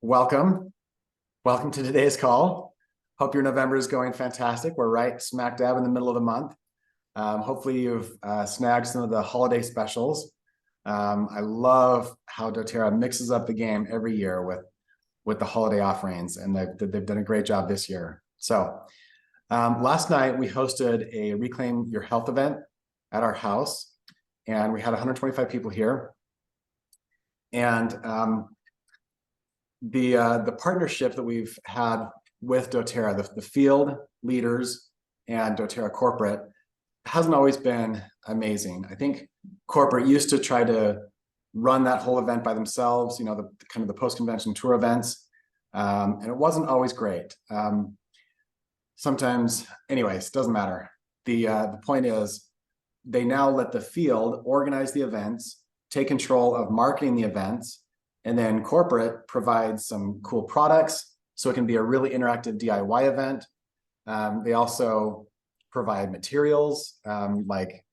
Welcome. Welcome to today's call. Hope your November is going fantastic. We're right smack dab in the middle of the month. Hopefully you've snagged some of the holiday specials. I love how doTERRA mixes up the game every year with the holiday offerings, and they've done a great job this year. So last night we hosted a Reclaim Your Health event at our house, and we had 125 people here. And the partnership that we've had with doTERRA, the field leaders and doTERRA corporate, hasn't always been amazing. I think corporate used to try to run that whole event by themselves, the kind of the post-convention tour events, and it wasn't always great. Sometimes, anyways, doesn't matter. The point is, they now let the field organize the events, take control of marketing the events, and then corporate provides some cool products, so it can be a really interactive DIY event. They also provide materials like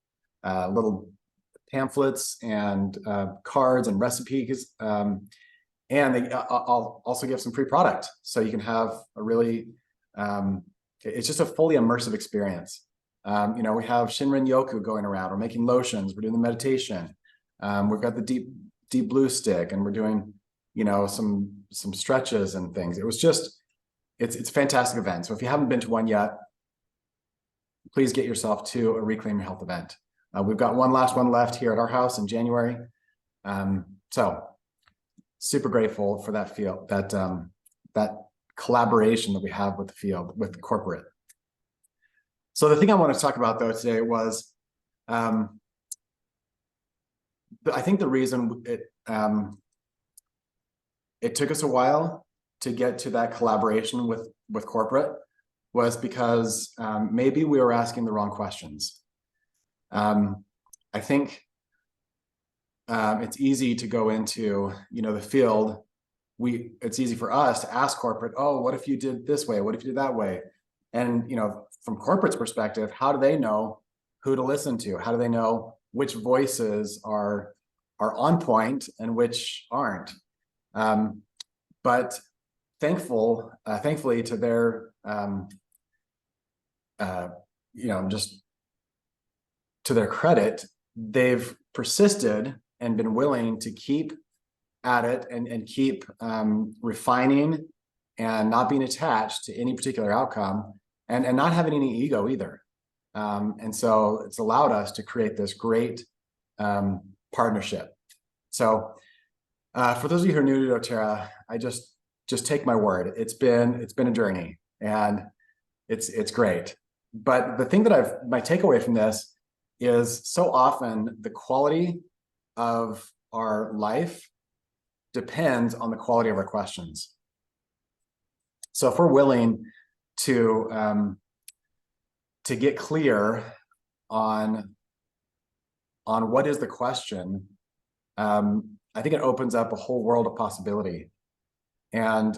little pamphlets and cards and recipes. And they also give some free product, so you can have a really, it's just a fully immersive experience. We have Shinrin Yoku going around. We're making lotions. We're doing the meditation. We've got the deep blue stick, and we're doing some stretches and things. It's a fantastic event. So if you haven't been to one yet, please get yourself to a Reclaim Your Health event. We've got one last one left here at our house in January. So super grateful for that field, that collaboration that we have with the field, with the corporate. So the thing I want to talk about though today was I think the reason it took us a while to get to that collaboration with corporate was because maybe we were asking the wrong questions. I think it's easy to go into the field. It's easy for us to ask corporate, oh, what if you did this way? What if you did that way? And from corporate's perspective, how do they know who to listen to? How do they know which voices are on point and which aren't? But thankfully to their, just to their credit, they've persisted and been willing to keep at it and keep refining and not being attached to any particular outcome and not having any ego either. And so it's allowed us to create this great partnership. So for those of you who are new to doTERRA, I just take my word. It's been a journey, and it's great. But the thing that my takeaway from this is, so often the quality of our life depends on the quality of our questions. So if we're willing to get clear on what is the question, I think it opens up a whole world of possibility. And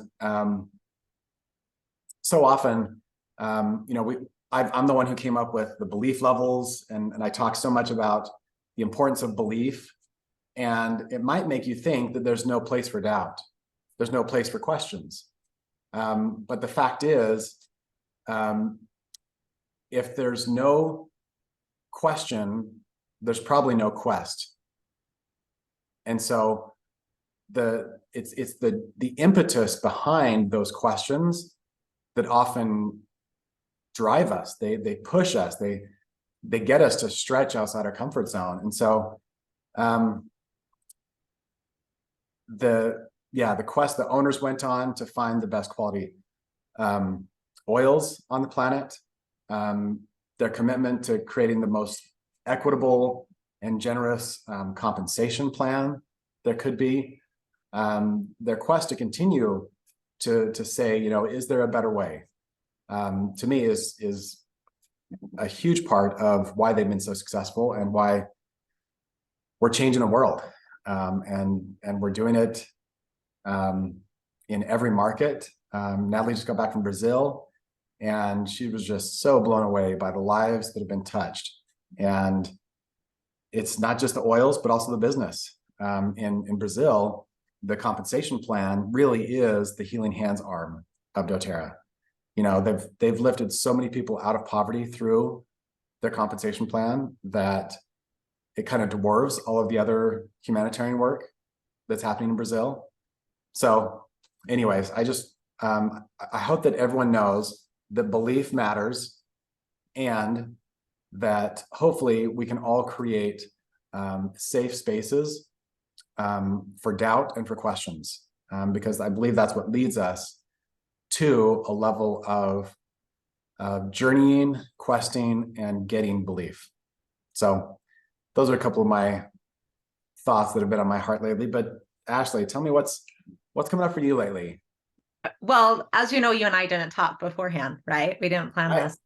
so often, I'm the one who came up with the belief levels, and I talk so much about the importance of belief. And it might make you think that there's no place for doubt. There's no place for questions. But the fact is, if there's no question, there's probably no quest. And so it's the impetus behind those questions that often drive us. They push us. They get us to stretch outside our comfort zone. And so the quest the owners went on to find the best quality oils on the planet, their commitment to creating the most equitable and generous compensation plan there could be, their quest to continue to say, is there a better way? To me is a huge part of why they've been so successful and why we're changing the world. And we're doing it in every market. Natalie just got back from Brazil, and she was just so blown away by the lives that have been touched. And it's not just the oils, but also the business. In Brazil, the compensation plan really is the healing hands arm of doTERRA. You know, they've lifted so many people out of poverty through their compensation plan that it kind of dwarfs all of the other humanitarian work that's happening in Brazil. So anyways, I hope that everyone knows that belief matters, and that hopefully we can all create safe spaces for doubt and for questions, because I believe that's what leads us to a level of journeying, questing, and getting belief. So those are a couple of my thoughts that have been on my heart lately. But Ashley, tell me what's coming up for you lately. Well, as you know, you and I didn't talk beforehand, right? We didn't plan this.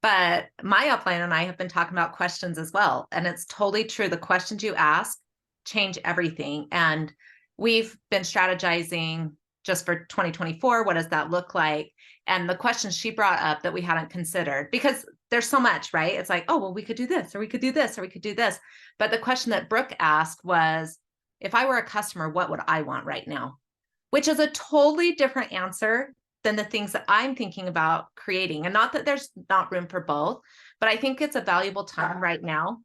But my upline and I have been talking about questions as well. And it's totally true. The questions you ask change everything. And we've been strategizing just for 2024. What does that look like? And the questions she brought up that we hadn't considered, because there's so much, right? It's like, oh, well, we could do this, or we could do this, or we could do this. But the question that Brooke asked was, if I were a customer, what would I want right now? Which is a totally different answer than the things that I'm thinking about creating. And not that there's not room for both, but I think it's a valuable time right now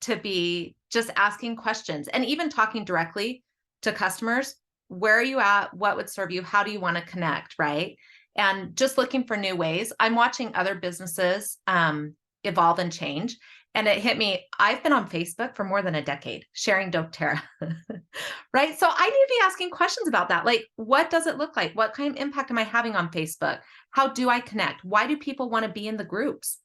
to be just asking questions and even talking directly to customers. Where are you at? What would serve you? How do you want to connect? Right. And just looking for new ways. I'm watching other businesses evolve and change. And it hit me. I've been on Facebook for more than a decade sharing doTERRA, right? So I need to be asking questions about that. Like, what does it look like? What kind of impact am I having on Facebook? How do I connect? Why do people want to be in the groups,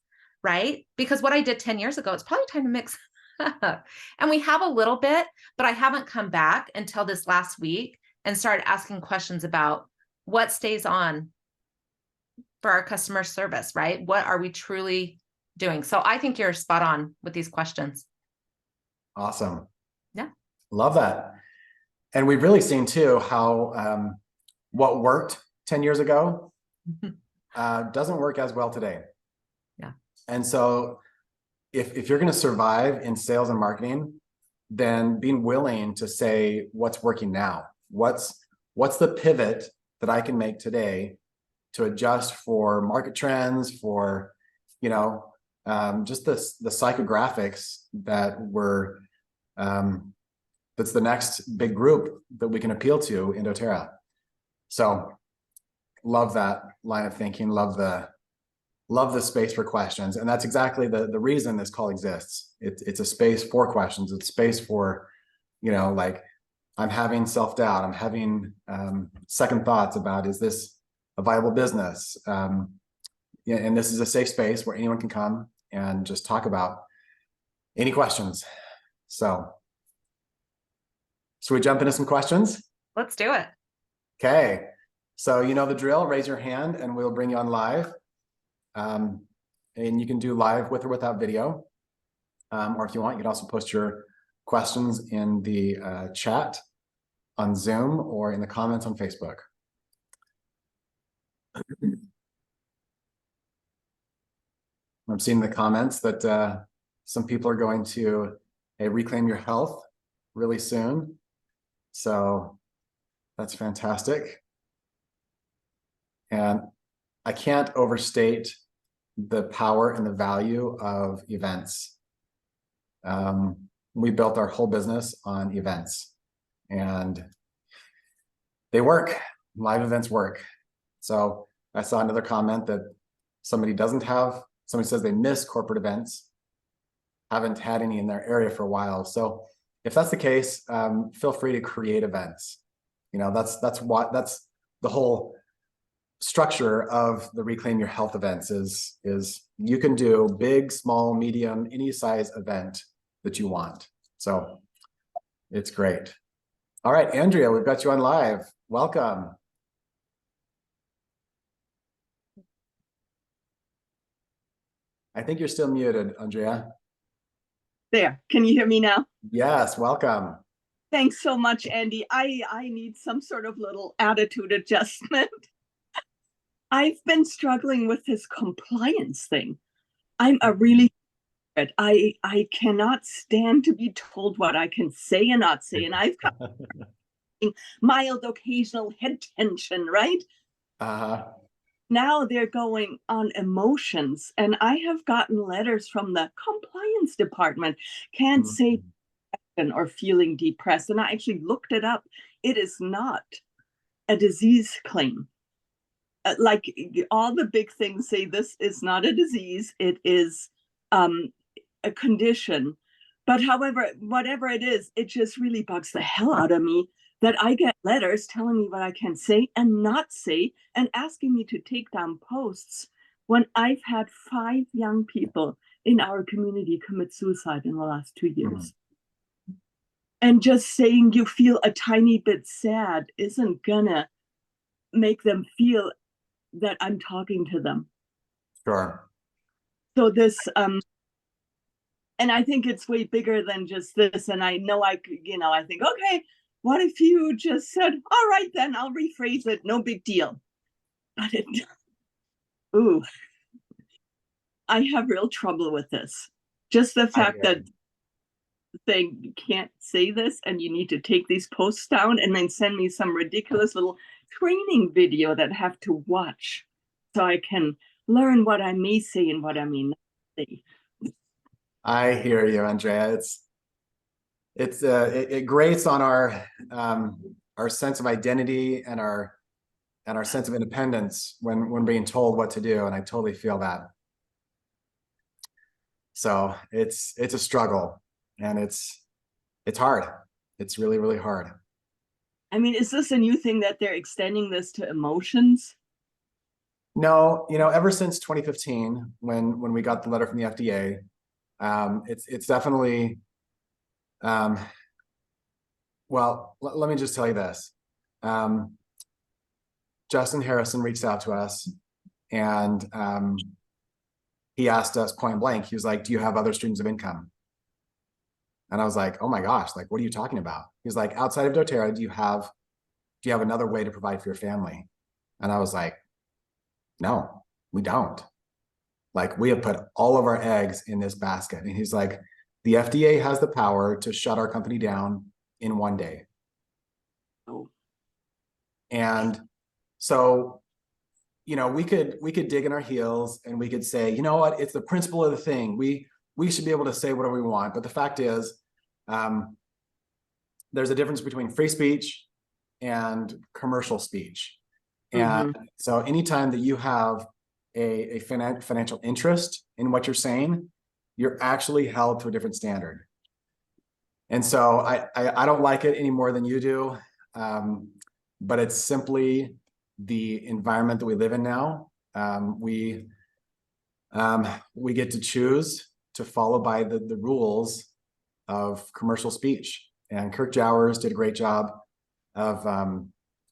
right? Because what I did 10 years ago, it's probably time to mix up. And we have a little bit, but I haven't come back until this last week and started asking questions about what stays on for our customer service, right? What are we truly doing? So I think you're spot on with these questions. Awesome. Yeah. Love that. And we've really seen too how what worked 10 years ago doesn't work as well today. Yeah. And so if you're going to survive in sales and marketing, then being willing to say what's working now, what's the pivot that I can make today to adjust for market trends, for, you know, just the psychographics that that's the next big group that we can appeal to in doTERRA. So love that line of thinking, love the space for questions. And that's exactly the reason this call exists. It's a space for questions. It's space for, you know, like, I'm having self-doubt, I'm having second thoughts about, is this a viable business? Yeah, and this is a safe space where anyone can come and just talk about any questions. So we jump into some questions? Let's do it. Okay. So you know the drill, raise your hand and we'll bring you on live. And you can do live with or without video. Or if you want, you can also post your questions in the chat on Zoom or in the comments on Facebook. I'm seeing the comments that some people are going to Reclaim Your Health really soon. So that's fantastic. And I can't overstate the power and the value of events. We built our whole business on events, and they work. Live events work. So I saw another comment that somebody says they miss corporate events, haven't had any in their area for a while. So if that's the case, feel free to create events. You know, that's the whole structure of the Reclaim Your Health events is you can do big, small, medium, any size event that you want. So it's great. All right, Andrea, we've got you on live. Welcome. I think you're still muted, Andrea. There, can you hear me now? Yes, welcome. Thanks so much, Andy. I need some sort of little attitude adjustment. I've been struggling with this compliance thing. I'm a really I cannot stand to be told what I can say and not say. And I've got mild occasional head tension, right? Uh-huh. Now they're going on emotions. And I have gotten letters from the compliance department, can't say or feeling depressed. And I actually looked it up. It is not a disease claim. Like all the big things say, this is not a disease, it is a condition. But however, whatever it is, it just really bugs the hell out of me that I get letters telling me what I can say and not say, and asking me to take down posts when I've had 5 young people in our community commit suicide in the last 2 years. And just saying you feel a tiny bit sad isn't gonna make them feel that I'm talking to them. Sure. So this, and I think it's way bigger than just this. And I know I think, okay, what if you just said, all right, then I'll rephrase it, no big deal. But I have real trouble with this. Just the fact that saying you can't say this and you need to take these posts down and then send me some ridiculous little training video that I have to watch so I can learn what I may say and what I may not say. I hear you, Andrea. It grates on our sense of identity and our sense of independence when being told what to do, and I totally feel that. So it's a struggle, and it's hard. It's really, really hard. I mean, is this a new thing that they're extending this to emotions? No, ever since 2015, when we got the letter from the FDA, it's definitely, well, let me just tell you this. Justin Harrison reached out to us, and he asked us point blank, he was like, do you have other streams of income? And I was like, oh my gosh, like, what are you talking about? He's like, outside of doTERRA, do you have another way to provide for your family? And I was like, no, we don't. Like, we have put all of our eggs in this basket. And he's like, the FDA has the power to shut our company down in 1 day. Oh. And so, we could dig in our heels and we could say, you know what, it's the principle of the thing. We should be able to say whatever we want. But the fact is, there's a difference between free speech and commercial speech. And so anytime that you have a financial interest in what you're saying, you're actually held to a different standard. And so I don't like it any more than you do, but it's simply the environment that we live in now. We get to choose to follow by the rules of commercial speech. And Kirk Jowers did a great job of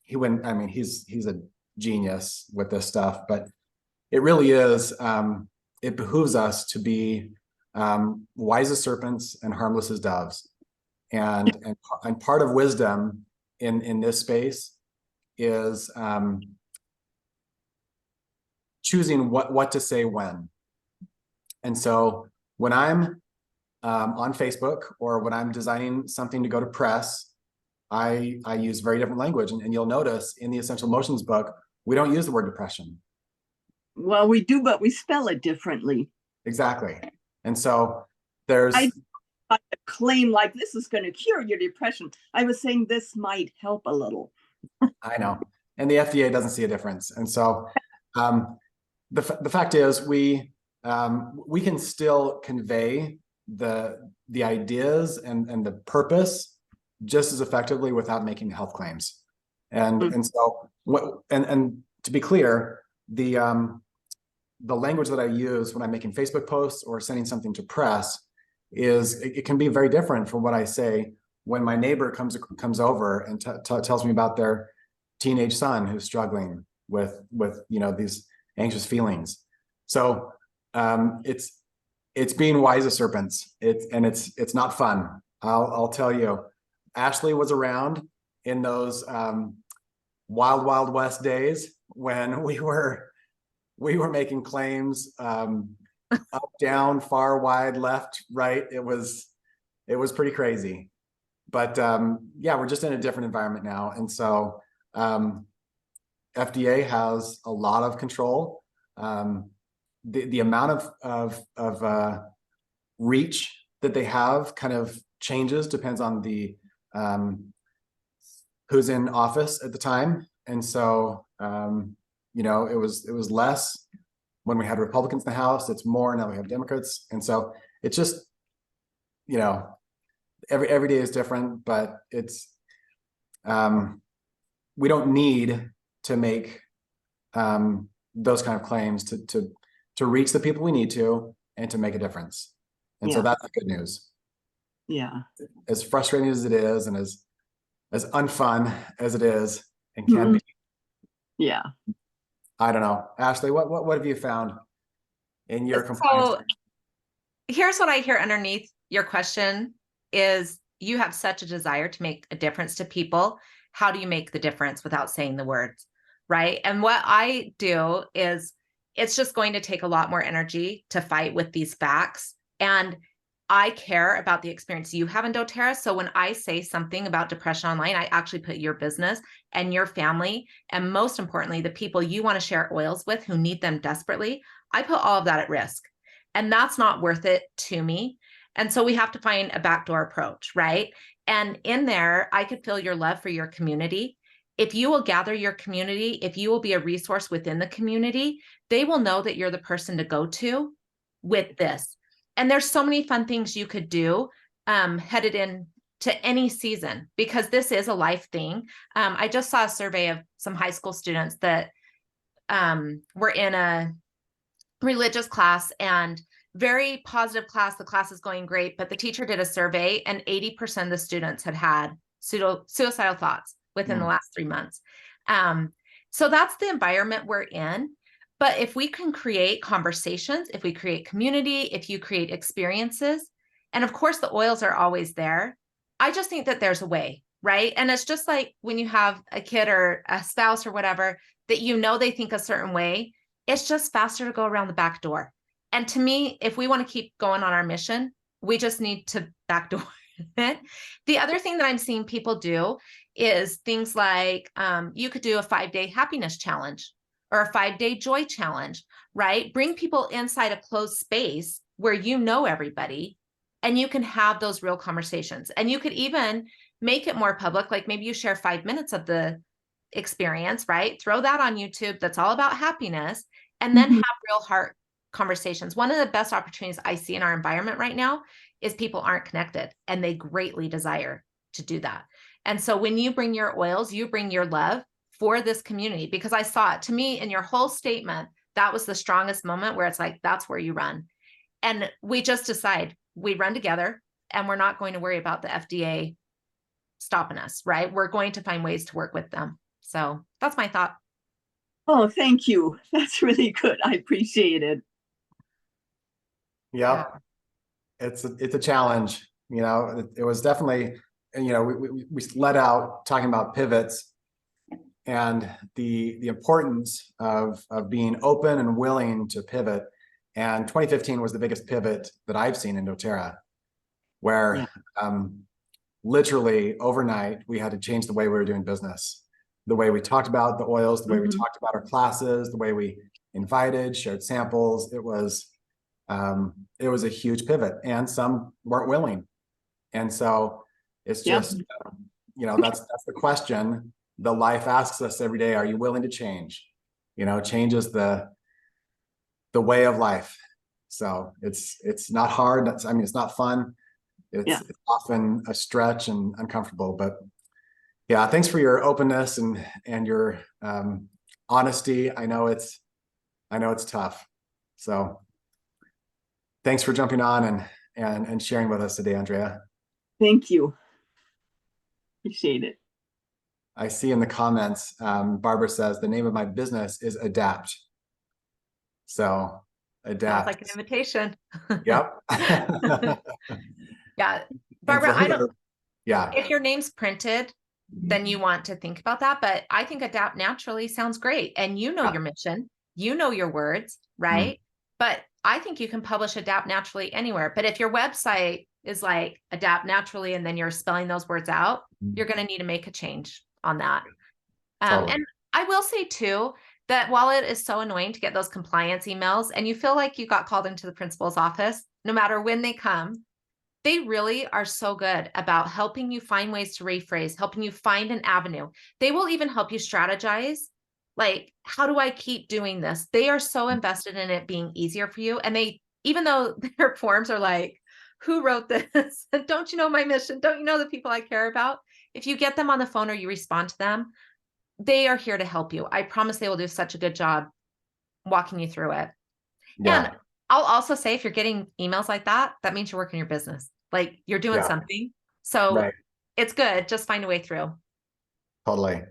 he's a genius with this stuff, but it really is, it behooves us to be wise as serpents and harmless as doves. And part of wisdom in this space is choosing what to say when. And so when I'm on Facebook, or when I'm designing something to go to press, I use very different language. And you'll notice in the Essential Motions book, we don't use the word depression. Well, we do, but we spell it differently. Exactly. And so there's I claim like this is going to cure your depression. I was saying this might help a little. I know. And the FDA doesn't see a difference. And so the fact is, we can still convey the ideas and the purpose just as effectively without making health claims. And so and to be clear, the language that I use when I'm making Facebook posts or sending something to press it can be very different from what I say when my neighbor comes over and tells me about their teenage son who's struggling with these anxious feelings. So it's being wise as serpents. It's not fun. I'll tell you. Ashley was around in those wild West days when we were making claims up, down, far, wide, left, right. It was pretty crazy. but yeah, we're just in a different environment now. And so FDA has a lot of control. The amount of reach that they have kind of changes, depends on the who's in office at the time. And so you know, it was less when we had Republicans in the House. It's more now we have Democrats. And so it's just, you know, every day is different, but it's we don't need to make those kind of claims to reach the people we need to, and to make a difference. And so that's the good news. Yeah. As frustrating as it is, and as unfun as it is and can be. Yeah. I don't know. Ashley, what have you found in your compliance? So here's what I hear underneath your question is, you have such a desire to make a difference to people. How do you make the difference without saying the words? Right. And what I do is, it's just going to take a lot more energy to fight with these facts. And I care about the experience you have in doTERRA. So when I say something about depression online, I actually put your business and your family, and most importantly, the people you want to share oils with who need them desperately. I put all of that at risk, and that's not worth it to me. And so we have to find a backdoor approach, right? And in there, I could feel your love for your community. If you will gather your community, if you will be a resource within the community, they will know that you're the person to go to with this. And there's so many fun things you could do headed in to any season, because this is a life thing. I just saw a survey of some high school students that were in a religious class, and very positive class. The class is going great, but the teacher did a survey and 80% of the students had suicidal thoughts within the last 3 months. So that's the environment we're in. But if we can create conversations, if we create community, if you create experiences, and of course the oils are always there, I just think that there's a way, right? And it's just like when you have a kid or a spouse or whatever, that you know they think a certain way, it's just faster to go around the back door. And to me, if we want to keep going on our mission, we just need to backdoor it. The other thing that I'm seeing people do is things like you could do a 5-day happiness challenge, or a 5-day joy challenge, right? Bring people inside a closed space where you know everybody, and you can have those real conversations. And you could even make it more public, like maybe you share 5 minutes of the experience, right? Throw that on YouTube that's all about happiness, and then have real heart conversations. One of the best opportunities I see in our environment right now is people aren't connected, and they greatly desire to do that. And so when you bring your oils, you bring your love for this community, because I saw it. To me, in your whole statement, that was the strongest moment where it's like, that's where you run. And we just decide we run together, and we're not going to worry about the FDA stopping us, right? We're going to find ways to work with them. So that's my thought. Oh, thank you. That's really good. I appreciate it. Yeah. It's a challenge. You know, it was definitely, you know, we let out talking about pivots and the importance of being open and willing to pivot. And 2015 was the biggest pivot that I've seen in doTERRA, where literally overnight we had to change the way we were doing business, the way we talked about the oils, the way we talked about our classes, the way we invited, shared samples. It was a huge pivot, and some weren't willing. And so it's just, you know, that's the question the life asks us every day. Are you willing to change? You know, change is the way of life. So it's not hard. I mean, it's not fun. It's often a stretch and uncomfortable, but yeah, thanks for your openness and your honesty. I know it's tough. So thanks for jumping on and sharing with us today, Andrea. Thank you. Appreciate it. I see in the comments, Barbara says the name of my business is Adapt. So Adapt. Sounds like an invitation. Yep. Yeah. Barbara, yeah. If your name's printed, then you want to think about that. But I think Adapt naturally sounds great. And you know your mission, you know your words, right? But I think you can publish Adapt Naturally anywhere. But if your website is like Adapt Naturally and then you're spelling those words out, you're going to need to make a change on that. Totally. And I will say too, that while it is so annoying to get those compliance emails and you feel like you got called into the principal's office, no matter when they come, they really are so good about helping you find ways to rephrase, helping you find an avenue. They will even help you strategize. Like, how do I keep doing this? They are so invested in it being easier for you. And they, even though their forms are like, who wrote this? Don't you know my mission? Don't you know the people I care about? If you get them on the phone or you respond to them, they are here to help you. I promise they will do such a good job walking you through it. Yeah. And I'll also say, if you're getting emails like that, that means you're working your business. Like you're doing Yeah. something. So Right. it's good. Just find a way through. Totally.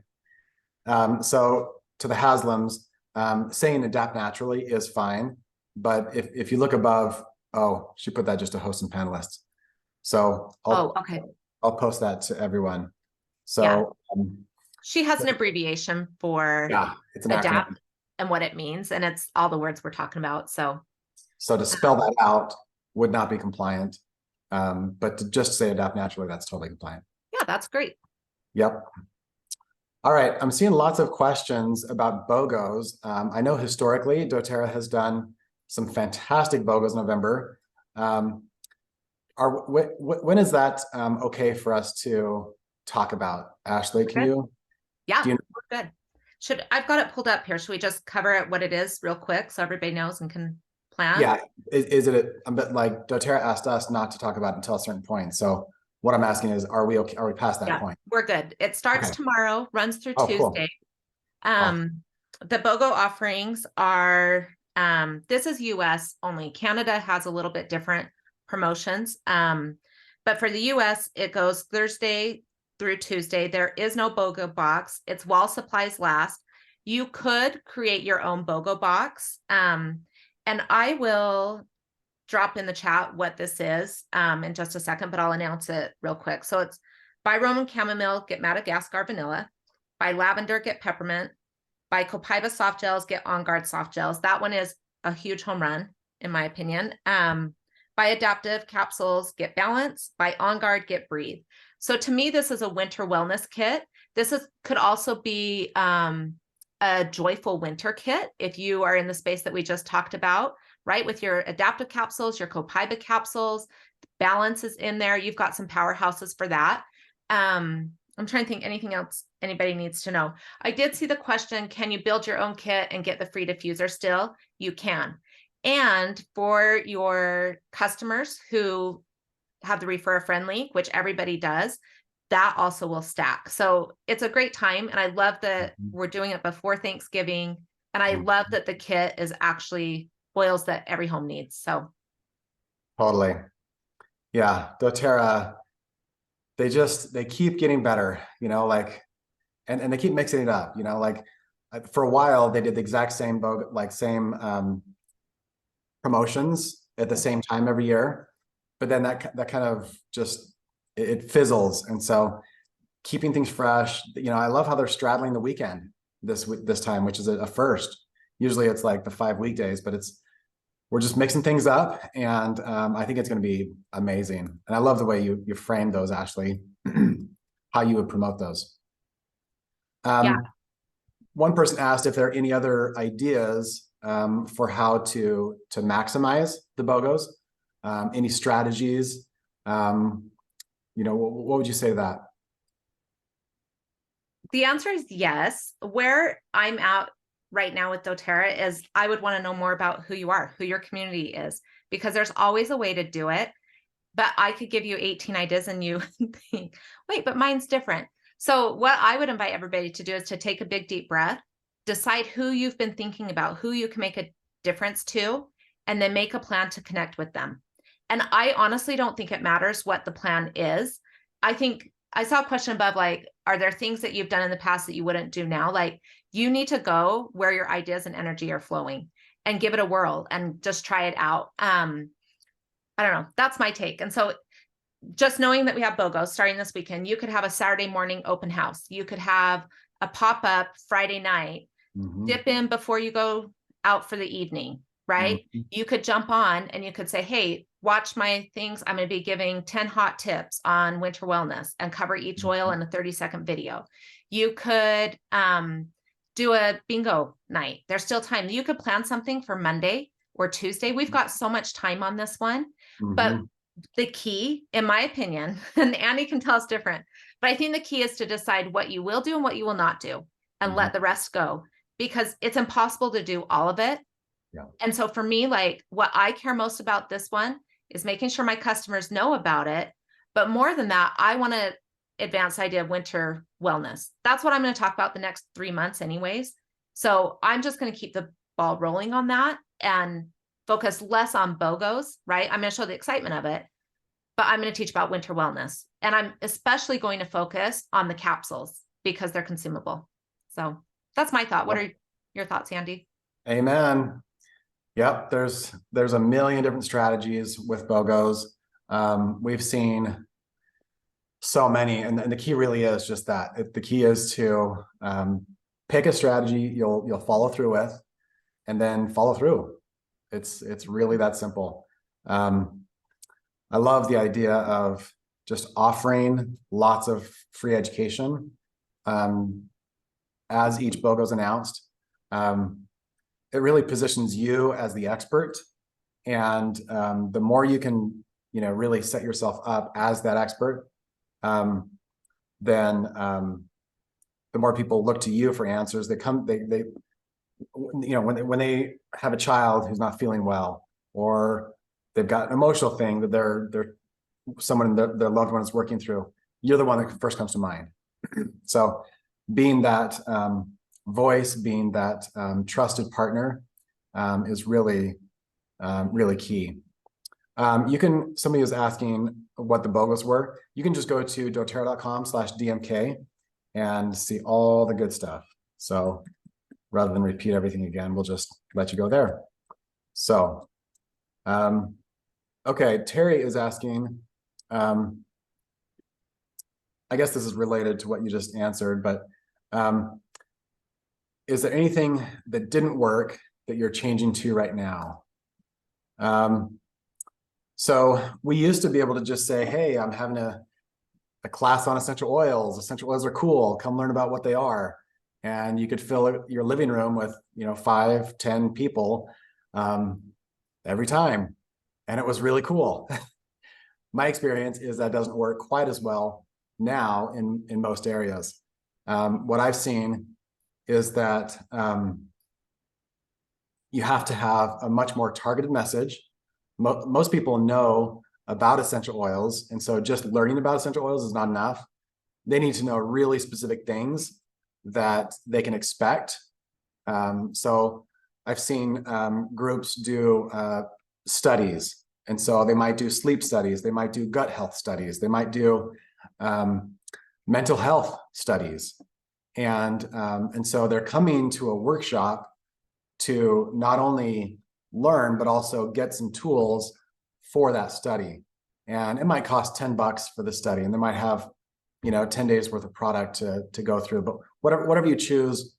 So to the Haslams, saying adapt naturally is fine. But if you look above, oh, she put that just to hosts and panelists. So Okay. I'll post that to everyone. So Yeah. She has an abbreviation for yeah, it's an adapt acronym. and what it means. And it's all the words we're talking about. So to spell that out would not be compliant. But to just say adapt naturally, that's totally compliant. yeah, that's great. Yep. All right. I'm seeing lots of questions about BOGOs. I know historically doTERRA has done some fantastic BOGOs in November. When is that okay for us to talk about? Ashley, can you? Yeah, do you- we're good. I've got it pulled up here. Should we just cover it what it is real quick so everybody knows and can plan? Yeah. Is it a bit like doTERRA asked us not to talk about it until a certain point? So what I'm asking is, are we okay? Are we past that point? We're good. It starts tomorrow, runs through Tuesday. Cool. Awesome. The BOGO offerings are, this is US only. Canada has a little bit different promotions. But for the US, it goes Thursday through Tuesday. There is no BOGO box. It's while supplies last. You could create your own BOGO box. And I will drop in the chat what this is in just a second, but I'll announce it real quick. So it's by Roman Chamomile, get Madagascar Vanilla. By Lavender, get Peppermint. By Copaiba Soft Gels, get On Guard Soft Gels. That one is a huge home run, in my opinion. By Adaptive Capsules, get Balance. By On Guard, get Breathe. So to me, this is a winter wellness kit. Could also be a joyful winter kit if you are in the space that we just talked about, right? With your Adaptive Capsules, your Copaiba Capsules, Balance is in there. You've got some powerhouses for that. I'm trying to think anything else anybody needs to know. I did see the question, can you build your own kit and get the free diffuser still? You can. And for your customers who have the refer a friend link, which everybody does, that also will stack. So it's a great time. And I love that we're doing it before Thanksgiving. And I love that the kit is actually oils that every home needs. So Totally. Yeah, doTERRA, they keep getting better, like, and they keep mixing it up, like for a while they did the exact same promotions at the same time every year, but then that kind of just it fizzles. And so keeping things fresh, I love how they're straddling the weekend this time, which is a first. Usually it's like the 5 weekdays, but we're just mixing things up, and I think it's going to be amazing. And I love the way you framed those, Ashley, how you would promote those. One person asked if there are any other ideas for how to maximize the BOGOs, any strategies. What would you say to that? The answer is yes. Where I'm at right now with doTERRA is I would want to know more about who you are, who your community is, because there's always a way to do it. But I could give you 18 ideas and you think, wait, but mine's different. So what I would invite everybody to do is to take a big, deep breath, decide who you've been thinking about, who you can make a difference to, and then make a plan to connect with them. And I honestly don't think it matters what the plan is. I think I saw a question above, like, are there things that you've done in the past that you wouldn't do now? Like, you need to go where your ideas and energy are flowing and give it a whirl and just try it out. I don't know. That's my take. And so just knowing that we have BOGO starting this weekend, you could have a Saturday morning open house. You could have a pop-up Friday night, dip in before you go out for the evening. right? Mhm. You could jump on and you could say, hey, watch my things. I'm going to be giving 10 hot tips on winter wellness and cover each oil in a 30-second video. You could do a bingo night. There's still time. You could plan something for Monday or Tuesday. We've got so much time on this one, but Mhm. the key, in my opinion, and Annie can tell us different, but I think the key is to decide what you will do and what you will not do and let the rest go, because it's impossible to do all of it. Yeah. And so for me, like what I care most about this one is making sure my customers know about it. But more than that, I want to advance the idea of winter wellness. That's what I'm going to talk about the next 3 months anyways. So I'm just going to keep the ball rolling on that and focus less on BOGOs, right? I'm going to show the excitement of it, but I'm going to teach about winter wellness. And I'm especially going to focus on the capsules because they're consumable. So that's my thought. What are your thoughts, Andy? Amen. Yep, there's a million different strategies with BOGOs. We've seen so many, and the key really is just that. The key is to pick a strategy you'll follow through with, and then follow through. It's really that simple. I love the idea of just offering lots of free education as each BOGO is announced. It really positions you as the expert, and the more you can, really set yourself up as that expert, then the more people look to you for answers. When they have a child who's not feeling well, or they've got an emotional thing that they're someone their loved one is working through, you're the one that first comes to mind. So being that voice, being that trusted partner is really key. Somebody was asking what the BOGOs were. You can just go to doterra.com/DMK and see all the good stuff. So rather than repeat everything again, we'll just let you go there. So, okay, Terry is asking, I guess this is related to what you just answered, but is there anything that didn't work that you're changing to right now? So we used to be able to just say, hey, I'm having a class on essential oils. Essential oils are cool. Come learn about what they are. And you could fill your living room with, 5, 10 people every time. And it was really cool. My experience is that doesn't work quite as well now in most areas. What I've seen is that you have to have a much more targeted message. Most people know about essential oils, and so just learning about essential oils is not enough. They need to know really specific things that they can expect. So I've seen groups do studies, and so they might do sleep studies, they might do gut health studies, they might do mental health studies, and so they're coming to a workshop to not only learn but also get some tools for that study. And it might cost $10 for the study, and they might have 10 days worth of product to go through. But whatever you choose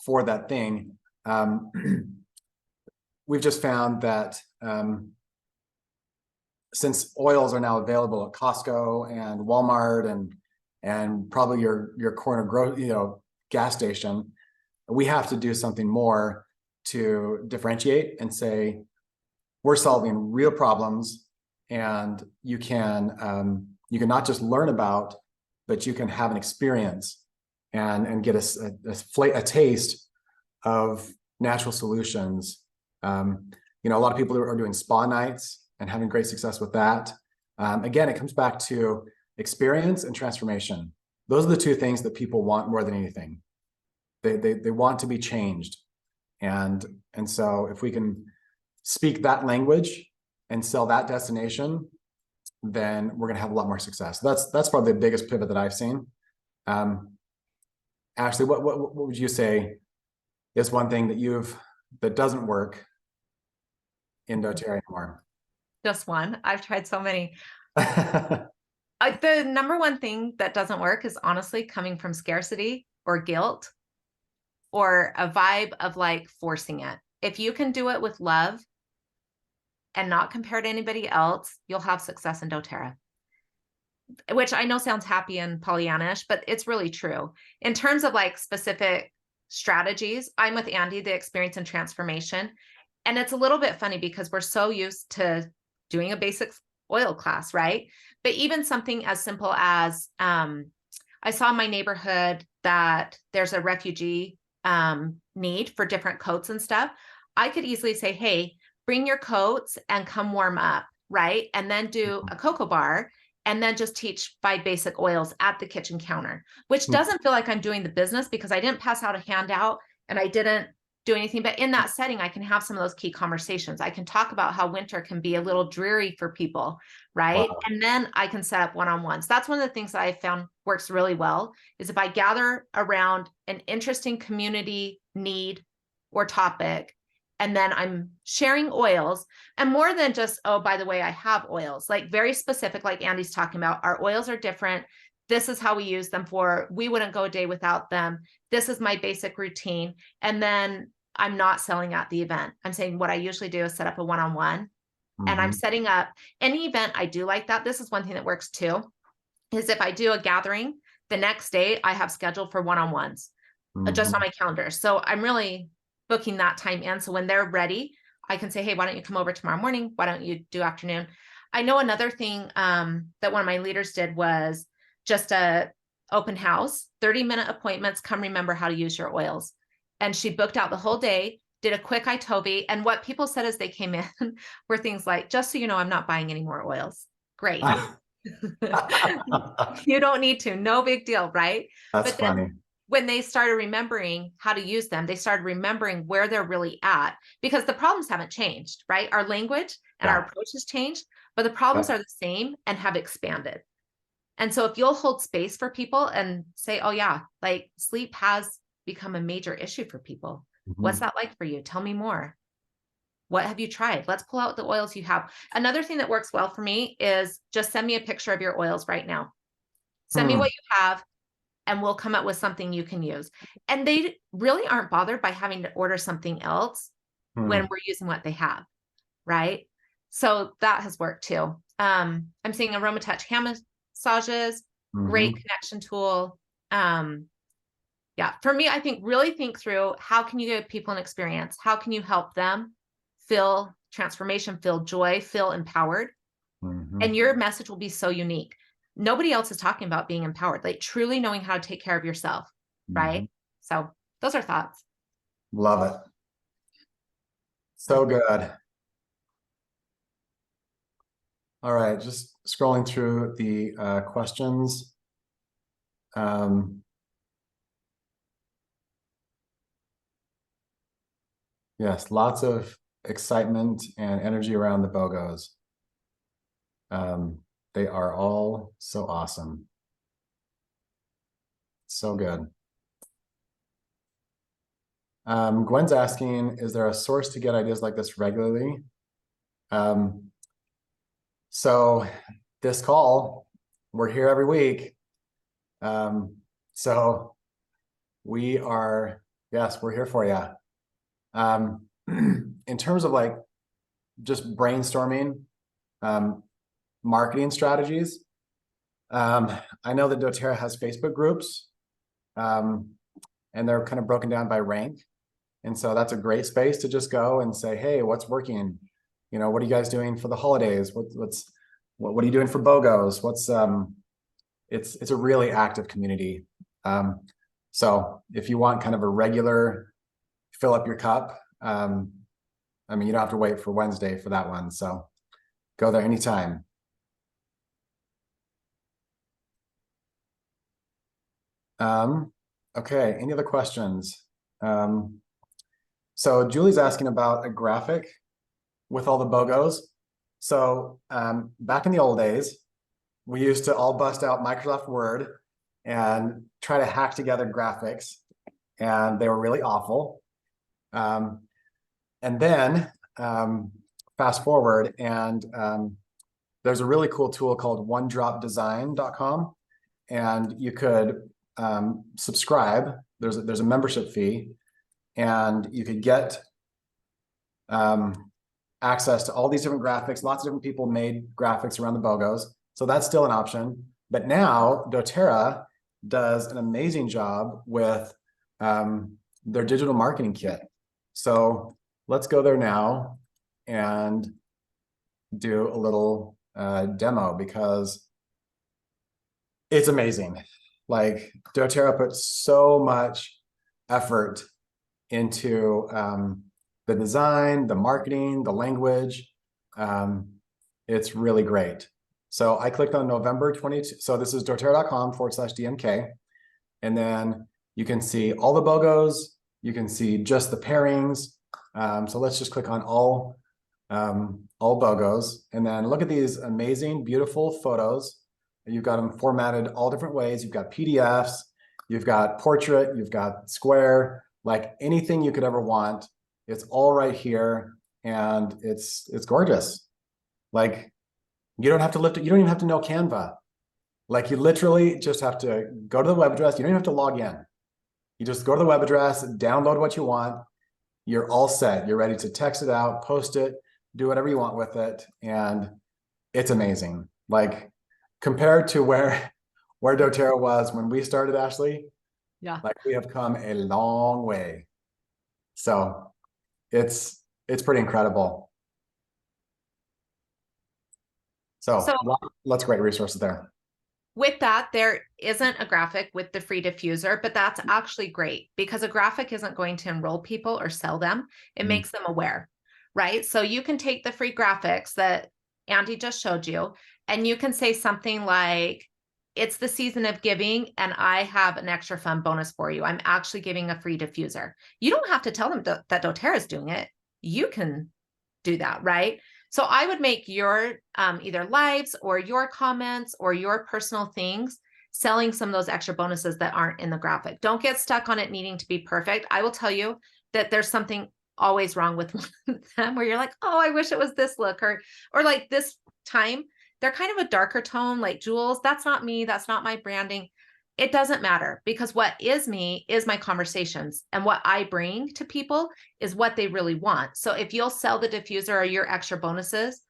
for that thing, we've just found that since oils are now available at Costco and Walmart and probably your corner gas station, we have to do something more to differentiate and say we're solving real problems, and you can not just learn about, but you can have an experience and get a taste of natural solutions. A lot of people are doing spa nights and having great success with that. Again, it comes back to experience and transformation. Those are the two things that people want more than anything. They want to be changed. And so if we can speak that language and sell that destination, then we're going to have a lot more success. That's probably the biggest pivot that I've seen. Ashley, what would you say is one thing that doesn't work in doTERRA anymore? Just one. I've tried so many. The number one thing that doesn't work is honestly coming from scarcity or guilt or a vibe of like forcing it. If you can do it with love and not compare to anybody else, you'll have success in doTERRA. Which I know sounds happy and Pollyannish, but it's really true. In terms of like specific strategies, I'm with Andy, the experience and transformation. And it's a little bit funny because we're so used to doing a basic oil class, right? But even something as simple as I saw in my neighborhood that there's a refugee need for different coats and stuff. I could easily say, hey, bring your coats and come warm up, right? And then do a cocoa bar and then just teach 5 basic oils at the kitchen counter, which doesn't feel like I'm doing the business because I didn't pass out a handout and I didn't do anything. But in that setting, I can have some of those key conversations. I can talk about how winter can be a little dreary for people, right? Wow. And then I can set up one-on-ones. That's one of the things that I found works really well is if I gather around an interesting community need or topic, and then I'm sharing oils, and more than just, oh, by the way, I have oils, like very specific, like Andy's talking about, our oils are different. This is how we use them for, we wouldn't go a day without them. This is my basic routine. And then I'm not selling at the event. I'm saying what I usually do is set up a one-on-one and I'm setting up any event I do like that. This is one thing that works too, is if I do a gathering, the next day I have scheduled for one-on-ones just on my calendar. So I'm really booking that time in. So when they're ready, I can say, hey, why don't you come over tomorrow morning? Why don't you do afternoon? I know another thing that one of my leaders did was just a open house, 30-minute appointments, come remember how to use your oils. And she booked out the whole day, did a quick iToby. And what people said as they came in were things like, just so you know, I'm not buying any more oils. Great. You don't need to, no big deal, right? That's but then funny. when they started remembering how to use them, they started remembering where they're really at because the problems haven't changed, right? Our language and our approach has changed, but the problems are the same and have expanded. And so if you'll hold space for people and say, oh yeah, like sleep has become a major issue for people. What's that like for you? Tell me more. What have you tried? Let's pull out the oils you have. Another thing that works well for me is just send me a picture of your oils right now. Send me what you have and we'll come up with something you can use. And they really aren't bothered by having to order something else when we're using what they have, right? So that has worked too. I'm seeing Aroma Touch hand massages, great connection tool. Yeah, for me, I think really think through how can you give people an experience? How can you help them feel transformation, feel joy, feel empowered? And your message will be so unique. Nobody else is talking about being empowered, like truly knowing how to take care of yourself, right? So those are thoughts. Love it. So good. All right, just scrolling through the questions. Yes, lots of excitement and energy around the BOGOs. They are all so awesome. So good. Gwen's asking, is there a source to get ideas like this regularly? So this call, we're here every week. So we are, yes, we're here for you. In terms of like just brainstorming, marketing strategies, I know that doTERRA has Facebook groups, and they're kind of broken down by rank. And so that's a great space to just go and say, hey, what's working? You know, what are you guys doing for the holidays? What are you doing for BOGOs? It's a really active community. So if you want kind of a regular fill up your cup, I mean, you don't have to wait for Wednesday for that one. So go there anytime. Okay, any other questions? So Julie's asking about a graphic with all the BOGOs. So back in the old days, we used to all bust out Microsoft Word and try to hack together graphics, and they were really awful. And then fast forward, and there's a really cool tool called onedropdesign.com, and you could subscribe. There's a membership fee, and you could get access to all these different graphics. Lots of different people made graphics around the BOGOs. So that's still an option. But now doTERRA does an amazing job with their digital marketing kit. So let's go there now and do a little demo, because it's amazing. Like doTERRA put so much effort into the design, the marketing, the language. It's really great. So I clicked on November 22. So this is doterra.com/DMK. And then you can see all the BOGOs. You can see just the pairings. So let's just click on all BOGOs. And then look at these amazing, beautiful photos. You've got them formatted all different ways. You've got PDFs, you've got portrait, you've got square, like anything you could ever want. It's all right here, and it's gorgeous. Like you don't have to lift it. You don't even have to know Canva. Like you literally just have to go to the web address. You don't even have to log in. You just go to the web address, download what you want. You're all set. You're ready to text it out, post it, do whatever you want with it. And it's amazing. Like compared to where doTERRA was when we started, Ashley, Yeah. like we have come a long way. So it's pretty incredible. So lots of great resources there. With that, there isn't a graphic with the free diffuser, but that's actually great because a graphic isn't going to enroll people or sell them. It makes them aware, right? So you can take the free graphics that Andy just showed you, and you can say something like, it's the season of giving and I have an extra fun bonus for you. I'm actually giving a free diffuser. You don't have to tell them that doTERRA is doing it. You can do that, right? So I would make your either lives or your comments or your personal things selling some of those extra bonuses that aren't in the graphic. Don't get stuck on it needing to be perfect. I will tell you that there's something always wrong with them where you're like, oh, I wish it was this look, or like this time. They're kind of a darker tone, like jewels. That's not me. That's not my branding. It doesn't matter, because what is me is my conversations, and what I bring to people is what they really want. So if you'll sell the diffuser or your extra bonuses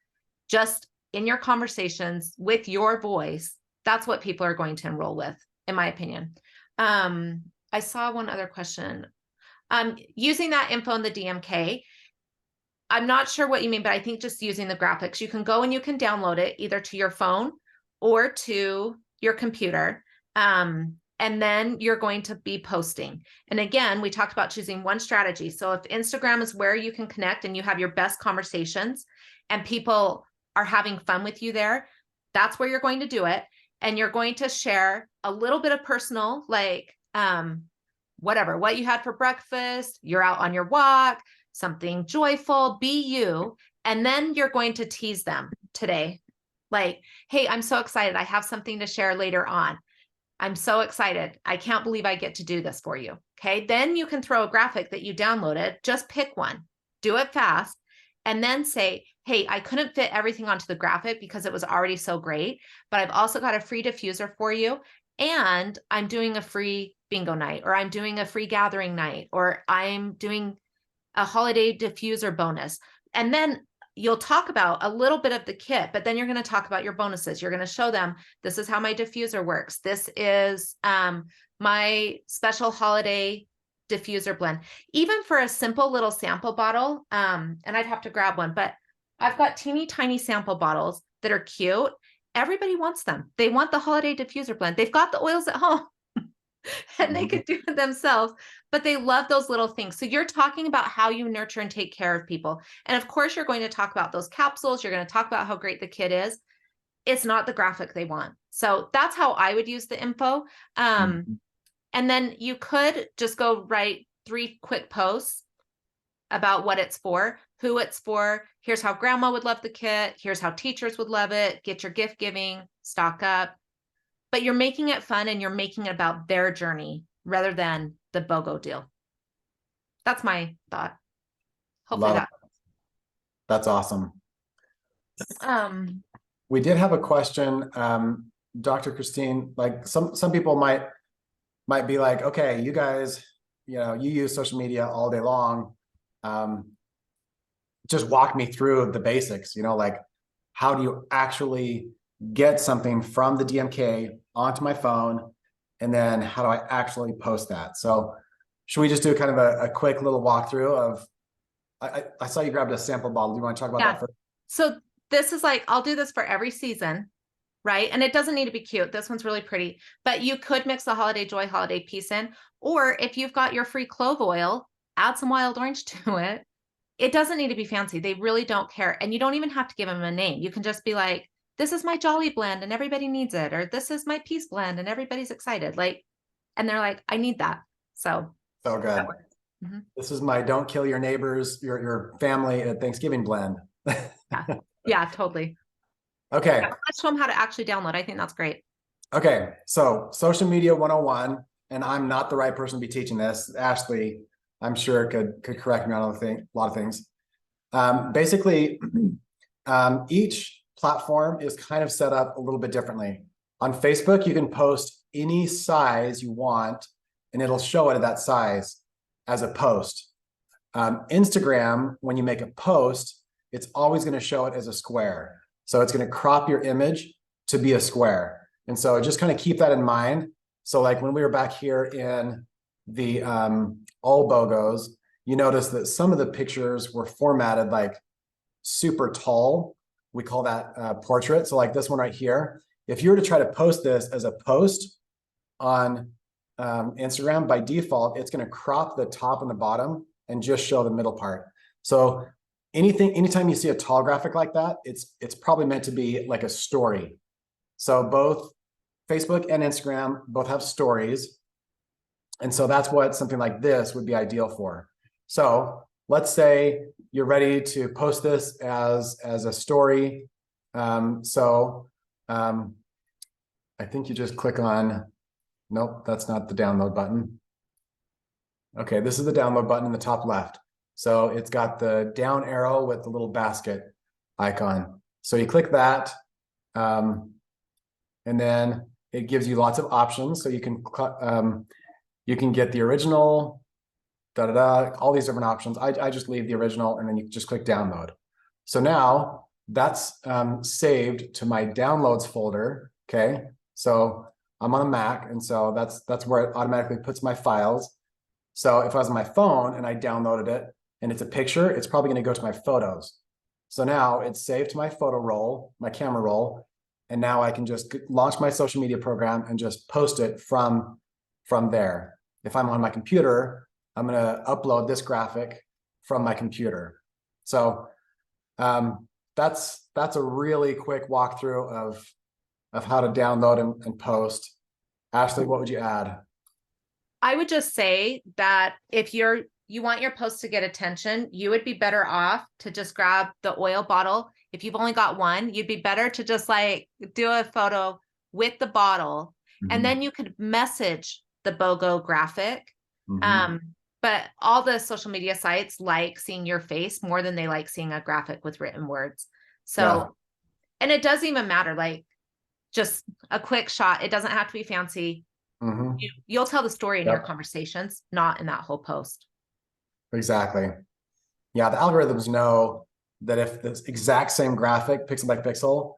just in your conversations with your voice, that's what people are going to enroll with, in my opinion. I saw one other question. Using that info in the DMK, I'm not sure what you mean, but I think just using the graphics, you can go and you can download it either to your phone or to your computer. And then you're going to be posting. And again, we talked about choosing one strategy. So if Instagram is where you can connect and you have your best conversations and people are having fun with you there, that's where you're going to do it. And you're going to share a little bit of personal, like whatever, what you had for breakfast, you're out on your walk, something joyful, be you. And then you're going to tease them today. Like, hey, I'm so excited. I have something to share later on. I'm so excited. I can't believe I get to do this for you. Okay. Then you can throw a graphic that you downloaded. Just pick one, do it fast, and then say, hey, I couldn't fit everything onto the graphic because it was already so great, but I've also got a free diffuser for you. And I'm doing a free bingo night, or I'm doing a free gathering night, or I'm doing a holiday diffuser bonus. And then you'll talk about a little bit of the kit, but then you're going to talk about your bonuses. You're going to show them, this is how my diffuser works. This is my special holiday diffuser blend. Even for a simple little sample bottle, and I'd have to grab one, but I've got teeny tiny sample bottles that are cute. Everybody wants them. They want the holiday diffuser blend. They've got the oils at home and they could do it themselves, but they love those little things. So you're talking about how you nurture and take care of people. And of course, you're going to talk about those capsules. You're going to talk about how great the kit is. It's not the graphic they want. So that's how I would use the info. And then you could just go write 3 quick posts about what it's for, who it's for. Here's how grandma would love the kit. Here's how teachers would love it. Get your gift giving, stock up. But you're making it fun and you're making it about their journey rather than the BOGO deal. That's my thought. Hopefully That's awesome. We did have a question, Dr. Christine, like some people might be like, okay, you guys, you use social media all day long. just walk me through the basics, you know, like how do you actually get something from the DMK onto my phone? And then how do I actually post that? So should we just do kind of a quick little walkthrough of, I saw you grabbed a sample bottle. Do you want to talk about that first? So this is like, I'll do this for every season, right? And it doesn't need to be cute. This one's really pretty, but you could mix the Holiday Joy holiday piece in, or if you've got your free clove oil, add some wild orange to it. It doesn't need to be fancy. They really don't care. And you don't even have to give them a name. You can just be like, this is my Jolly blend and everybody needs it. Or this is my Peace blend and everybody's excited. Like, and they're like, I need that. So good. This is my don't kill your neighbors, your family at Thanksgiving blend. Yeah, totally. Okay. Let's show them how to actually download. I think that's great. Okay. So social media 101, and I'm not the right person to be teaching this. Ashley, I'm sure could correct me on a lot of things. Basically, each platform is kind of set up a little bit differently. On Facebook, you can post any size you want, and it'll show it at that size as a post. Instagram, when you make a post, it's always going to show it as a square. So it's going to crop your image to be a square. And so just kind of keep that in mind. So like when we were back here in the all BOGOs, you notice that some of the pictures were formatted like super tall. We call that portrait. So like this one right here, if you were to try to post this as a post on Instagram, by default, it's going to crop the top and the bottom and just show the middle part. So anytime you see a tall graphic like that, it's probably meant to be like a story. So both Facebook and Instagram both have stories. And so that's what something like this would be ideal for. So let's say you're ready to post this as a story. I think you just click on, nope, that's not the download button. Okay, this is the download button in the top left. So it's got the down arrow with the little basket icon. So you click that, and then it gives you lots of options. So you can get the original, all these different options. I just leave the original, and then you just click download. So now that's saved to my downloads folder. Okay, so I'm on a Mac, and so that's where it automatically puts my files. So if I was on my phone and I downloaded it and it's a picture, it's probably going to go to my photos. So now it's saved to my photo roll, my camera roll, and now I can just launch my social media program and just post it from there. If I'm on my computer, I'm going to upload this graphic from my computer. So that's a really quick walkthrough of how to download and post. Ashley, what would you add? I would just say that if you want your post to get attention, you would be better off to just grab the oil bottle. If you've only got one, you'd be better to just like do a photo with the bottle, and then you could message the BOGO graphic. But all the social media sites like seeing your face more than they like seeing a graphic with written words. So, and it doesn't even matter, like just a quick shot. It doesn't have to be fancy. You'll tell the story in your conversations, not in that whole post. Exactly. Yeah, the algorithms know that if this exact same graphic, pixel by pixel,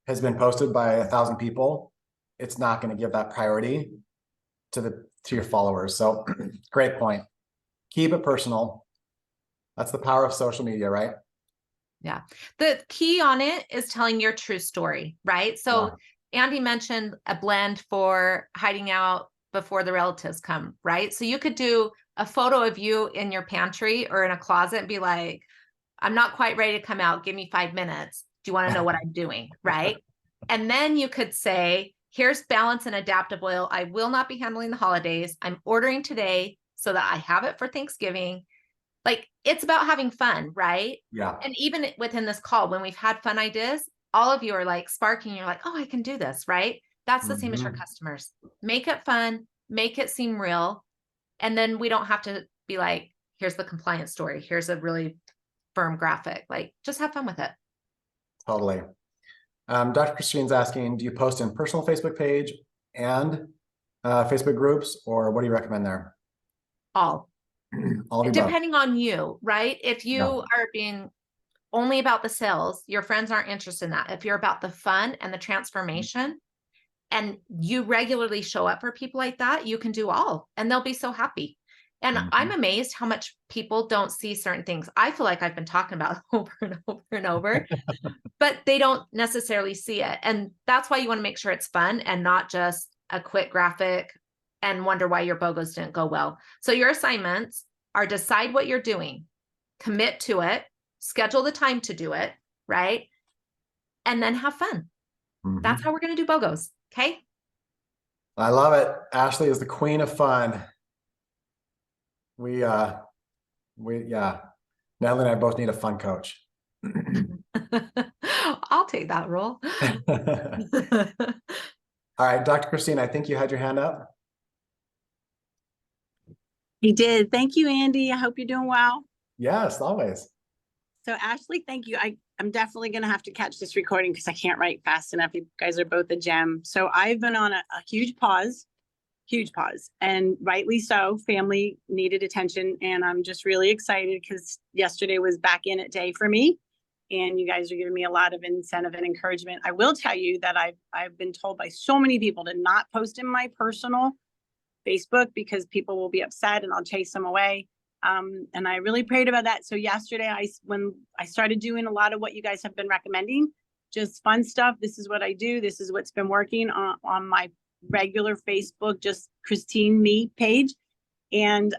has been posted by 1,000 people, it's not going to give that priority to your followers. So great point. Keep it personal. That's the power of social media, right? Yeah. The key on it is telling your true story, right? So Andy mentioned a blend for hiding out before the relatives come, right? So you could do a photo of you in your pantry or in a closet and be like, I'm not quite ready to come out. Give me 5 minutes. Do you want to know what I'm doing? Right. And then you could say, here's Balance and Adaptive Oil. I will not be handling the holidays. I'm ordering today so that I have it for Thanksgiving. Like, it's about having fun, right? Yeah. And even within this call, when we've had fun ideas, all of you are like sparking. You're like, oh, I can do this, right? That's the same as your customers. Make it fun, make it seem real. And then we don't have to be like, here's the compliance story. Here's a really firm graphic. Like, just have fun with it. Totally. Dr. Christine's asking, do you post in personal Facebook page and Facebook groups, or what do you recommend there? All All depending on you, right? If you are being only about the sales, your friends aren't interested in that. If you're about the fun and the transformation, and you regularly show up for people like that, you can do all, and they'll be so happy. And I'm amazed how much people don't see certain things. I feel like I've been talking about over and over and over, but they don't necessarily see it. And that's why you want to make sure it's fun and not just a quick graphic and wonder why your BOGOs didn't go well. So your assignments are decide what you're doing, commit to it, schedule the time to do it, right? And then have fun. That's how we're going to do BOGOs. Okay. I love it. Ashley is the queen of fun. Yeah. Natalie and I both need a fun coach. I'll take that role. All right, Dr. Christine, I think you had your hand up. You did. Thank you, Andy. I hope you're doing well. Yes, always. So Ashley, thank you. I'm definitely going to have to catch this recording because I can't write fast enough. You guys are both a gem. So I've been on a huge pause, and rightly so. Family needed attention, and I'm just really excited because yesterday was back in it day for me, and you guys are giving me a lot of incentive and encouragement. I will tell you that I've been told by so many people to not post in my personal Facebook because people will be upset and I'll chase them away. And I really prayed about that. So yesterday, when I started doing a lot of what you guys have been recommending, just fun stuff. This is what I do. This is what's been working on my regular Facebook, just Christine Me page. And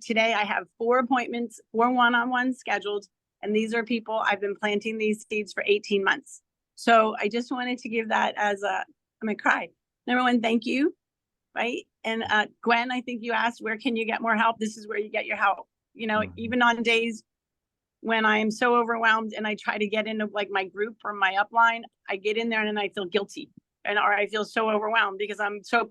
today I have 4 appointments, 4 one-on-ones scheduled. And these are people, I've been planting these seeds for 18 months. So I just wanted to give that as I'm gonna cry. Number one, thank you. Right. And Gwen, I think you asked, where can you get more help? This is where you get your help. You know, even on days when I am so overwhelmed and I try to get into like my group or my upline, I get in there and I feel guilty or I feel so overwhelmed because I'm so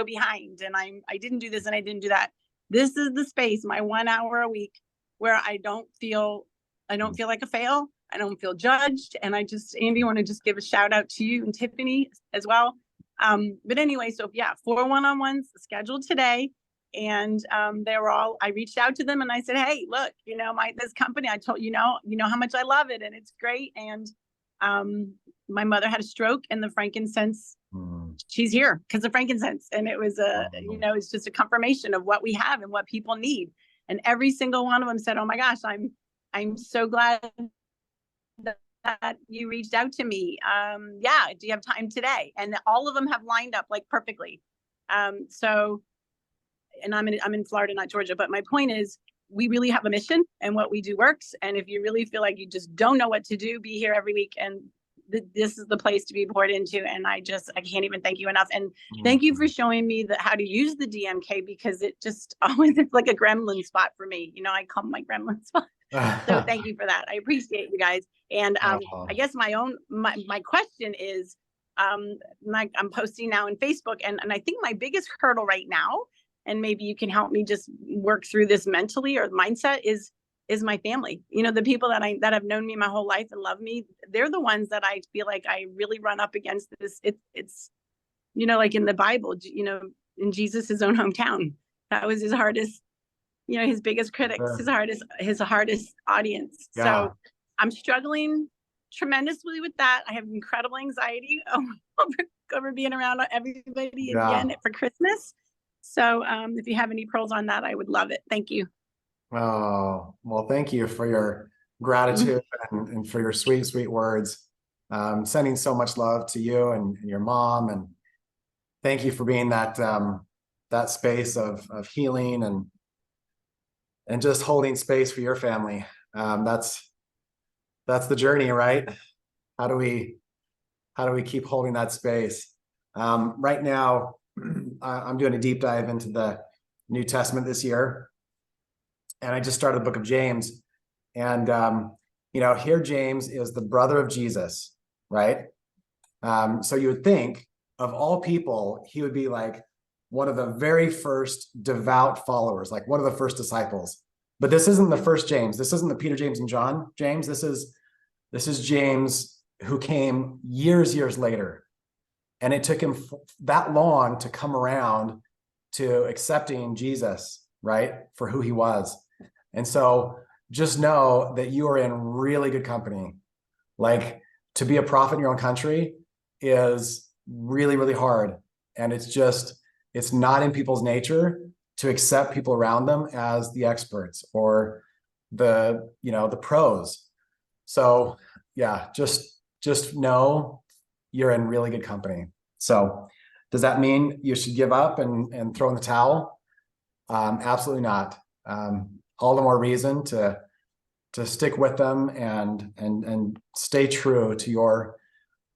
behind and I didn't do this and I didn't do that. This is the space, my 1 hour a week, where I don't feel like a fail. I don't feel judged. And Andy, want to just give a shout out to you and Tiffany as well. But anyway, so yeah, 4 one-on-ones scheduled today. And I reached out to them and I said, hey, look, this company, I told you know how much I love it and it's great. And my mother had a stroke and the frankincense, she's here because of frankincense. And it was it's just a confirmation of what we have and what people need. And every single one of them said, oh my gosh, I'm so glad that you reached out to me. Yeah, do you have time today? And all of them have lined up like perfectly. So, and I'm in Florida, not Georgia, but my point is we really have a mission and what we do works. And if you really feel like you just don't know what to do, be here every week. And this is the place to be poured into. And I can't even thank you enough. And thank you for showing me how to use the DMK because it just always is like a gremlin spot for me. I call my gremlin spot. So thank you for that. I appreciate you guys. And I guess my question is, I'm posting now in Facebook, and I think my biggest hurdle right now, and maybe you can help me just work through this mentally or mindset, is my family. The people that have known me my whole life and love me, they're the ones that I feel like I really run up against this. It's like in the Bible, in Jesus' own hometown, that was his hardest. His biggest critics, his hardest audience. Yeah. So I'm struggling tremendously with that. I have incredible anxiety over being around everybody again for Christmas. So if you have any pearls on that, I would love it. Thank you. Oh, well, thank you for your gratitude and for your sweet, sweet words. Sending so much love to you and your mom. And thank you for being that space of healing and just holding space for your family. That's the journey, right? How do we keep holding that space? Right now, I'm doing a deep dive into the New Testament this year. And I just started the book of James. And, here James is the brother of Jesus, right? So you would think of all people, he would be like one of the very first devout followers, like one of the first disciples. But this isn't the first James. This isn't the Peter, James, and John James. This is James who came years later. And it took him that long to come around to accepting Jesus, right, for who he was. And so just know that you are in really good company. Like, to be a prophet in your own country is really, really hard. And it's not in people's nature to accept people around them as the experts or the pros. So yeah, just know you're in really good company. So does that mean you should give up and throw in the towel? Absolutely not. All the more reason to stick with them and stay true to your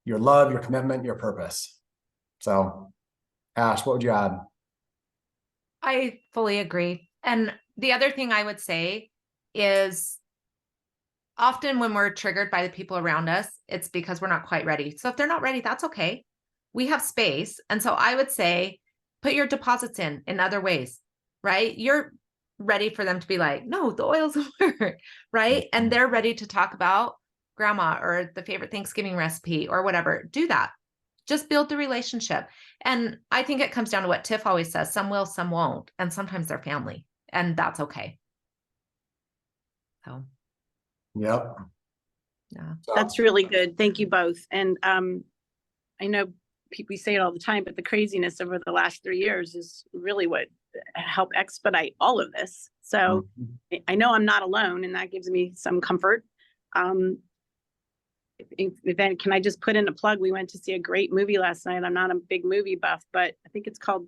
love, your commitment, your purpose. So Ash, what would you add? I fully agree. And the other thing I would say is often when we're triggered by the people around us, it's because we're not quite ready. So if they're not ready, that's okay. We have space. And so I would say, put your deposits in other ways, right? You're ready for them to be like, no, the oils work, right? And they're ready to talk about grandma or the favorite Thanksgiving recipe or whatever. Do that. Just build the relationship. And I think it comes down to what Tiff always says, some will, some won't. And sometimes they're family, and that's okay. So, Yep. yeah. That's really good. Thank you both. And I know we say it all the time, but the craziness over the last 3 years is really what helped expedite all of this. So I know I'm not alone, and that gives me some comfort. Event, can I just put in a plug? We went to see a great movie last night. I'm not a big movie buff, but I think it's called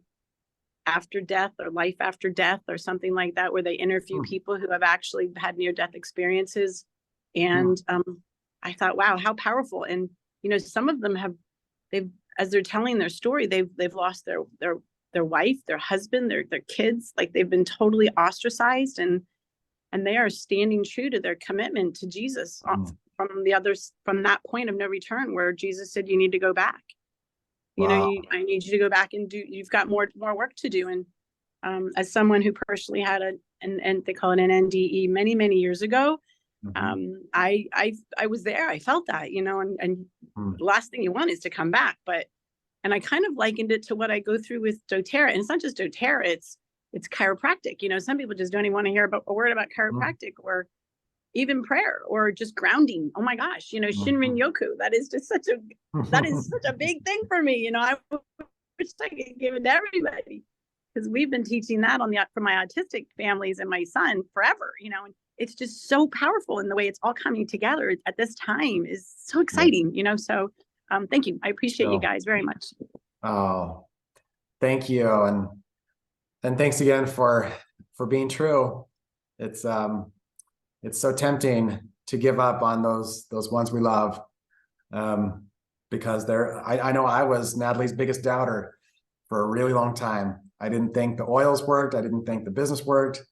After Death or Life After Death or something like that, where they interview people who have actually had near-death experiences. And I thought, wow, how powerful. And some of them as they're telling their story, they've lost their wife, their husband, their kids. Like, they've been totally ostracized, and they are standing true to their commitment to Jesus from that point of no return, where Jesus said, you need to go back. I need you to go back and you've got more work to do. And as someone who personally had and they call it an NDE many years ago, I was there. I felt that, and the last thing you want is to come back. And I kind of likened it to what I go through with doTERRA. And it's not just doTERRA, it's chiropractic. Some people just don't even want to hear about a word about chiropractic or even prayer or just grounding. Oh my gosh, Shinrin Yoku. That is such a big thing for me. I wish I could give it to everybody, because we've been teaching that for my autistic families and my son forever, and it's just so powerful, and the way it's all coming together at this time is so exciting, so thank you. I appreciate you guys very much. Oh, thank you. And thanks again for being true. It's so tempting to give up on those ones we love, because I know I was Natalie's biggest doubter for a really long time. I didn't think the oils worked. I didn't think the business worked.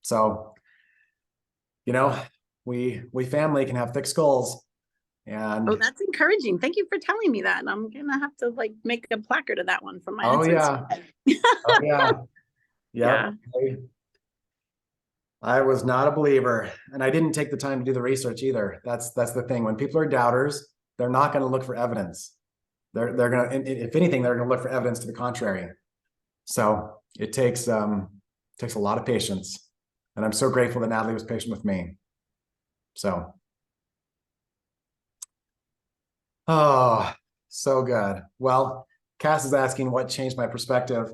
So, we family can have thick skulls. And oh, that's encouraging. Thank you for telling me that. And I'm gonna have to make a placard of that one from my yeah. I was not a believer, and I didn't take the time to do the research either. That's the thing. When people are doubters, they're not going to look for evidence. They're going to, if anything, they're going to look for evidence to the contrary. So it takes a lot of patience, and I'm so grateful that Natalie was patient with me. So, oh, so good. Well, Cass is asking what changed my perspective.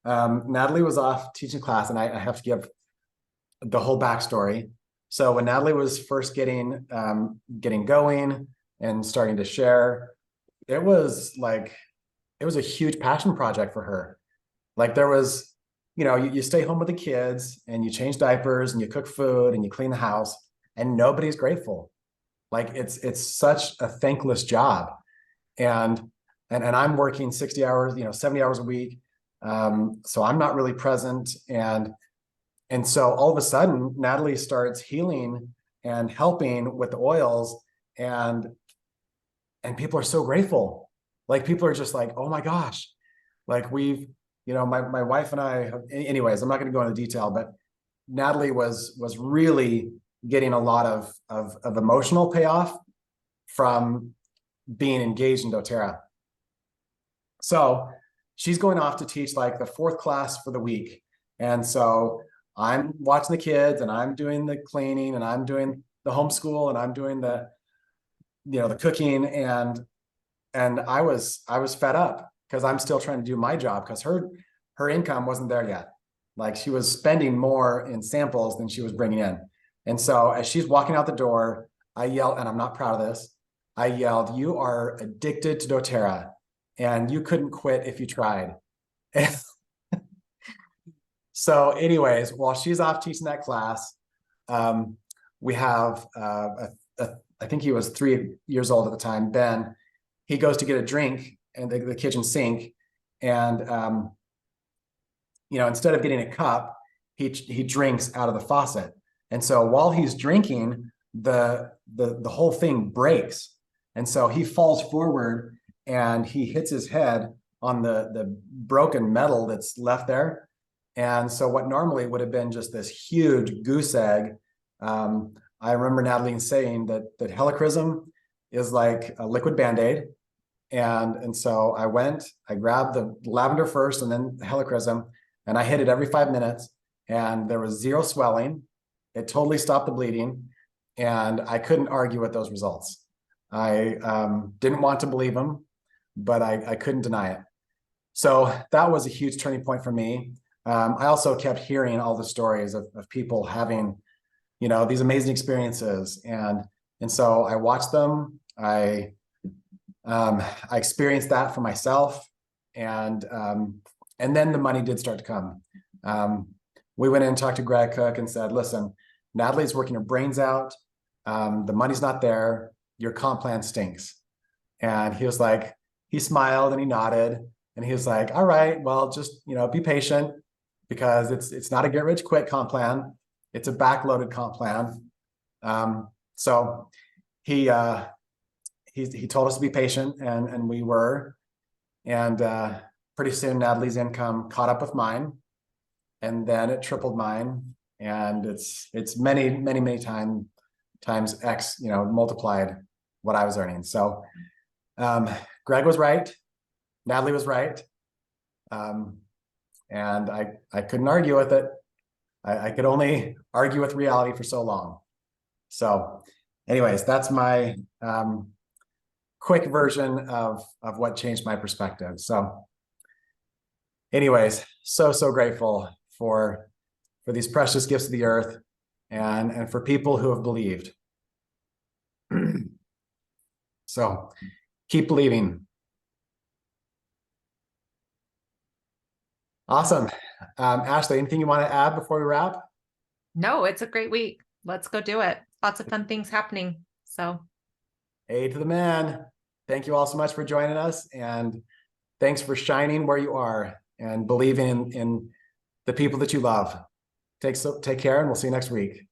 Natalie was off teaching class, and I have to give the whole backstory. So when Natalie was first getting going and starting to share, it was a huge passion project for her. Like, there was, you stay home with the kids and you change diapers and you cook food and you clean the house, and nobody's grateful. Like, it's such a thankless job. And I'm working 60 hours, 70 hours a week. So I'm not really present. And so all of a sudden, Natalie starts healing and helping with the oils, and people are so grateful. Like, people are just like, oh my gosh, like, we've, my wife and I have, anyways, I'm not going to go into detail, but Natalie was really getting a lot of emotional payoff from being engaged in doTERRA. So she's going off to teach like the 4th class for the week. And so I'm watching the kids and I'm doing the cleaning and I'm doing the homeschool and I'm doing the, the cooking, and I was fed up because I'm still trying to do my job because her income wasn't there yet. Like she was spending more in samples than she was bringing in. And so as she's walking out the door, I yelled, and I'm not proud of this, I yelled, "You are addicted to doTERRA and you couldn't quit if you tried." So anyways, while she's off teaching that class, we have, I think he was 3 years old at the time, Ben. He goes to get a drink in the kitchen sink, and instead of getting a cup, he drinks out of the faucet. And so while he's drinking, the whole thing breaks, and so he falls forward and he hits his head on the broken metal that's left there. And so what normally would have been just this huge goose egg, I remember Natalie saying that helichrysum is like a liquid Band-Aid. And so I grabbed the lavender first and then the helichrysum, and I hit it every 5 minutes, and there was zero swelling. It totally stopped the bleeding, and I couldn't argue with those results. I didn't want to believe them, but I couldn't deny it. So that was a huge turning point for me. I also kept hearing all the stories of people having, these amazing experiences. And so I watched them. I experienced that for myself. And then the money did start to come. We went in and talked to Greg Cook and said, "Listen, Natalie's working her brains out. The money's not there. Your comp plan stinks." And he was like, he smiled and he nodded. And he was like, "All right, well, just, be patient, because it's not a get rich quick comp plan. It's a backloaded comp plan." So he told us to be patient, and we were, and pretty soon Natalie's income caught up with mine, and then it tripled mine, and it's many times X, multiplied what I was earning. So Greg was right, Natalie was right. And I couldn't argue with it. I could only argue with reality for so long. So anyways, that's my quick version of what changed my perspective. So anyways, so grateful for these precious gifts of the earth, and for people who have believed. So keep believing. Awesome. Ashley, anything you want to add before we wrap? No, it's a great week. Let's go do it. Lots of fun things happening. So A to the man. Thank you all so much for joining us, and thanks for shining where you are and believing in the people that you love. Take care, and we'll see you next week.